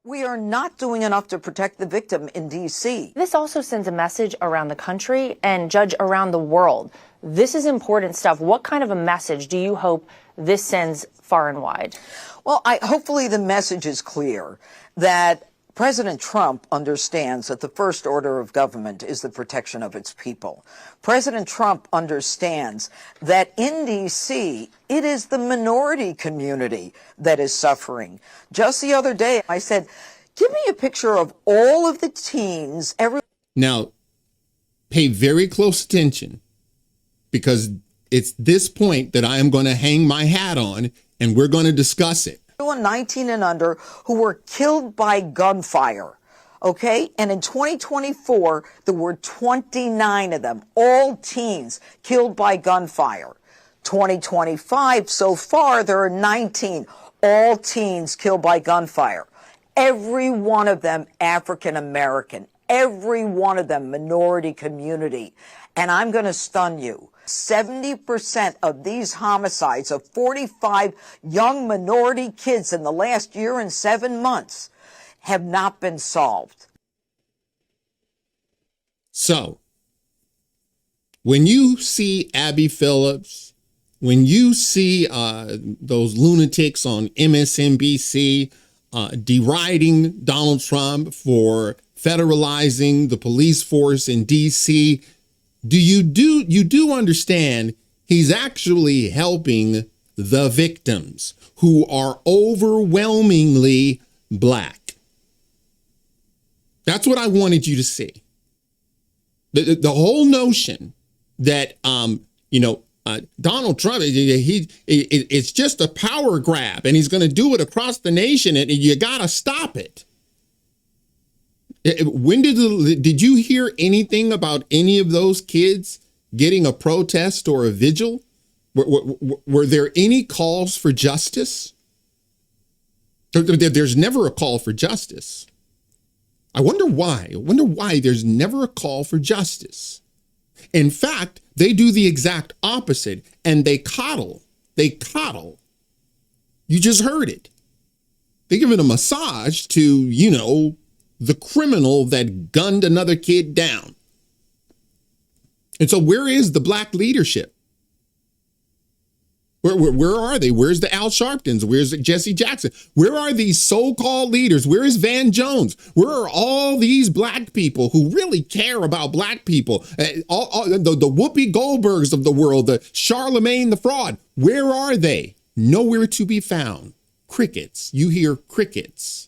We are not doing enough to protect the victim in D.C. This also sends a message around the country and, Judge, around the world. This is important stuff. What kind of a message do you hope this sends far and wide? Well, hopefully the message is clear that President Trump understands that the first order of government is the protection of its people. President Trump understands that in D.C., it is the minority community that is suffering. Just the other day, I said, give me a picture of all of the teens. Now, pay very close attention, because it's this point that I am going to hang my hat on, and we're going to discuss it. 19 and under who were killed by gunfire, okay? And in 2024, there were 29 of them, all teens killed by gunfire. 2025, so far, there are 19, all teens killed by gunfire. Every one of them African American, every one of them minority community. And I'm going to stun you. 70% of these homicides of 45 young minority kids in the last year and 7 months have not been solved. So, when you see Abby Phillips, when you see those lunatics on MSNBC deriding Donald Trump for federalizing the police force in D.C., you do understand he's actually helping the victims, who are overwhelmingly Black. That's what I wanted you to see. The whole notion that Donald Trump, it's just a power grab and he's going to do it across the nation, and you got to stop it. When did you hear anything about any of those kids getting a protest or a vigil? Were there any calls for justice? There's never a call for justice. I wonder why. I wonder why there's never a call for justice. In fact, they do the exact opposite, and they coddle. They coddle. You just heard it. They give it a massage to, the criminal that gunned another kid down. And so where is the Black leadership? Where are they? Where's the Al Sharptons? Where's Jesse Jackson? Where are these so-called leaders? Where is Van Jones? Where are all these Black people who really care about Black people? The Whoopi Goldbergs of the world, the Charlemagne the Fraud. Where are they? Nowhere to be found. Crickets. You hear crickets.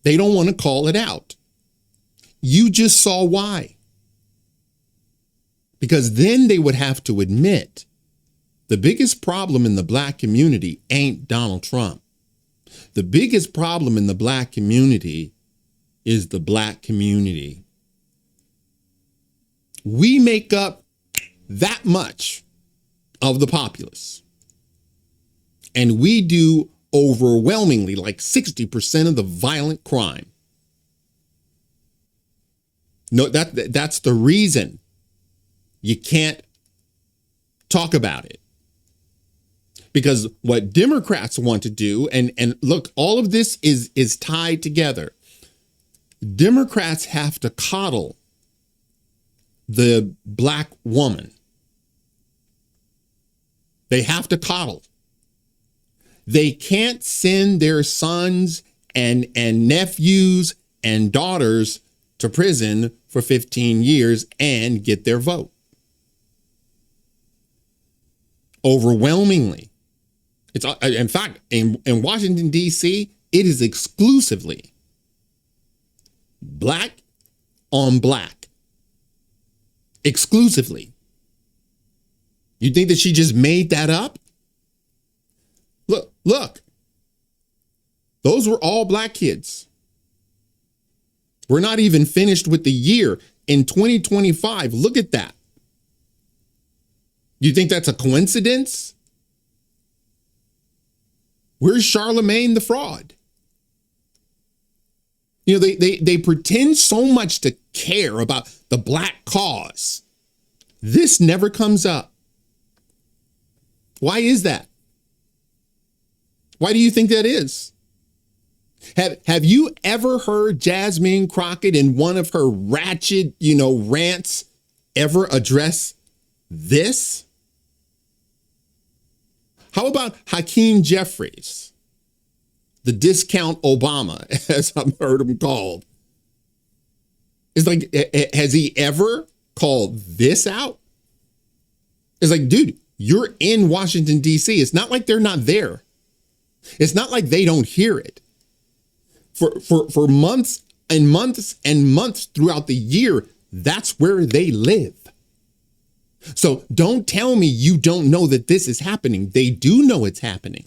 They don't want to call it out. You just saw why. Because then they would have to admit the biggest problem in the Black community ain't Donald Trump. The biggest problem in the Black community is the Black community. We make up that much of the populace. And we do overwhelmingly, like 60% of the violent crime. No, that's the reason you can't talk about it. Because what Democrats want to do, and look, all of this is tied together. Democrats have to coddle the Black woman. They have to coddle. They can't send their sons and nephews and daughters to prison for 15 years and get their vote. Overwhelmingly. It's, in fact, in Washington, D.C., it is exclusively Black on Black. Exclusively. You think that she just made that up? Look, those were all Black kids. We're not even finished with the year. In 2025, look at that. You think that's a coincidence? Where's Charlemagne the Fraud? They pretend so much to care about the Black cause. This never comes up. Why is that? Why do you think that is? Have you ever heard Jasmine Crockett in one of her ratchet, rants ever address this? How about Hakeem Jeffries, the discount Obama, as I've heard him called? It's like, has he ever called this out? It's like, dude, you're in Washington, D.C. It's not like they're not there. It's not like they don't hear it. For months and months and months throughout the year, that's where they live. So don't tell me you don't know that this is happening. They do know it's happening.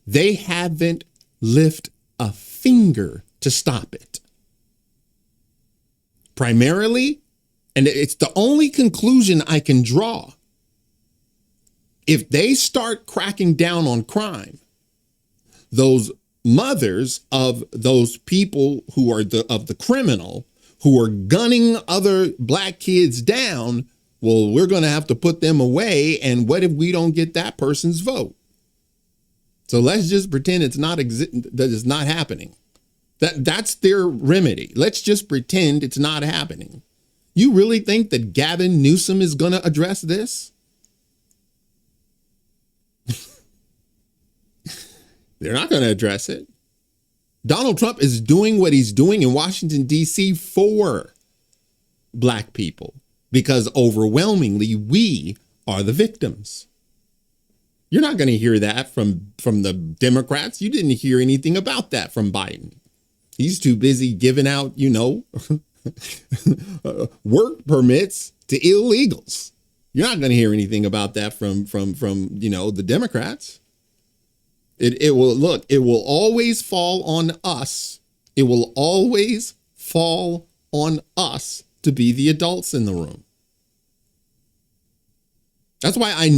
They haven't lifted a finger to stop it. Primarily, and it's the only conclusion I can draw, if they start cracking down on crime, those mothers of those people who are of the criminal, who are gunning other black kids down, well, we're going to have to put them away. And what if we don't get that person's vote? So let's just pretend that it's not happening. That's their remedy. Let's just pretend it's not happening. You really think that Gavin Newsom is going to address this? They're not going to address it. Donald Trump is doing what he's doing in Washington, D.C. for black people, because overwhelmingly we are the victims. You're not going to hear that from the Democrats. You didn't hear anything about that from Biden. He's too busy giving out, work permits to illegals. You're not going to hear anything about that from the Democrats. It will always fall on us. It will always fall on us to be the adults in the room. That's why I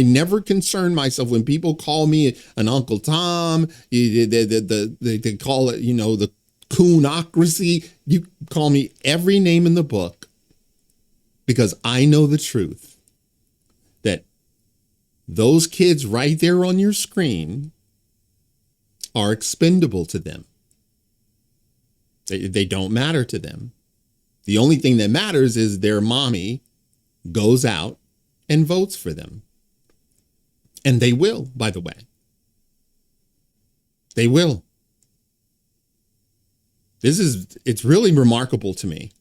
never concern myself when people call me an Uncle Tom. They call it, the coonocracy. You call me every name in the book, because I know the truth that those kids right there on your screen are expendable to them. They don't matter to them. The only thing that matters is their mommy goes out and votes for them. And they will, by the way. They will. It's really remarkable to me.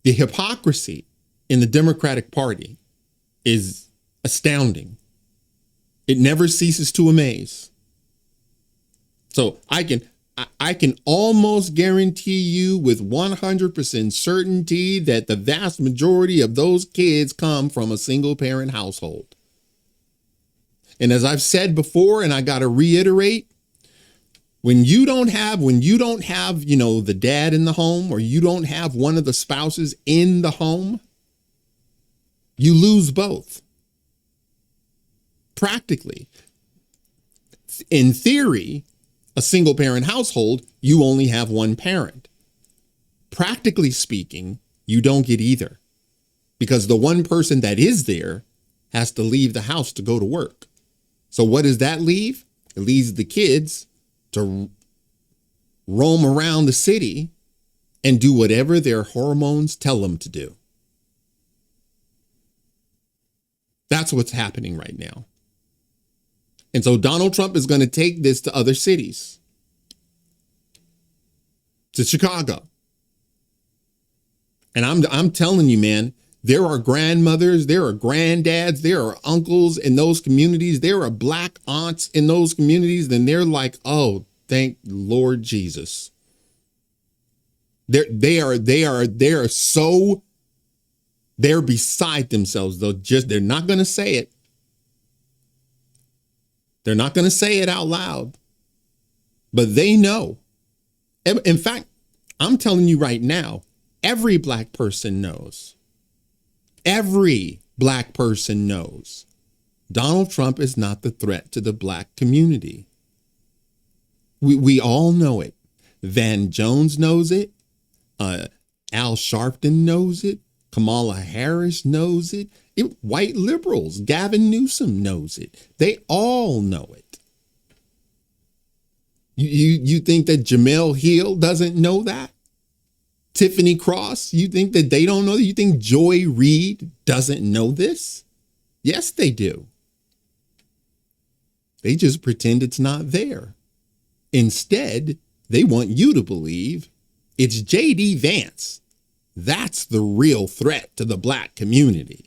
The hypocrisy in the Democratic Party is astounding. It never ceases to amaze. So I can almost guarantee you with 100% certainty that the vast majority of those kids come from a single parent household. And as I've said before, and I got to reiterate, when you don't have, the dad in the home, or you don't have one of the spouses in the home, you lose both. Practically. In theory, a single parent household, you only have one parent. Practically speaking, you don't get either, because the one person that is there has to leave the house to go to work. So what does that leave? It leaves the kids to roam around the city and do whatever their hormones tell them to do. That's what's happening right now. And so Donald Trump is going to take this to other cities, to Chicago. And I'm telling you, man, there are grandmothers, there are granddads, there are uncles in those communities, there are black aunts in those communities, and they're like, oh, thank Lord Jesus. They're beside themselves. They're not going to say it. They're not going to say it out loud, but they know. In fact, I'm telling you right now, every black person knows. Every black person knows Donald Trump is not the threat to the black community. We all know it. Van Jones knows it. Al Sharpton knows it. Kamala Harris knows it. White liberals, Gavin Newsom knows it. They all know it. You think that Jamel Hill doesn't know that? Tiffany Cross, you think that they don't know that? You think Joy Reid doesn't know this? Yes, they do. They just pretend it's not there. Instead, they want you to believe it's J.D. Vance. That's the real threat to the black community.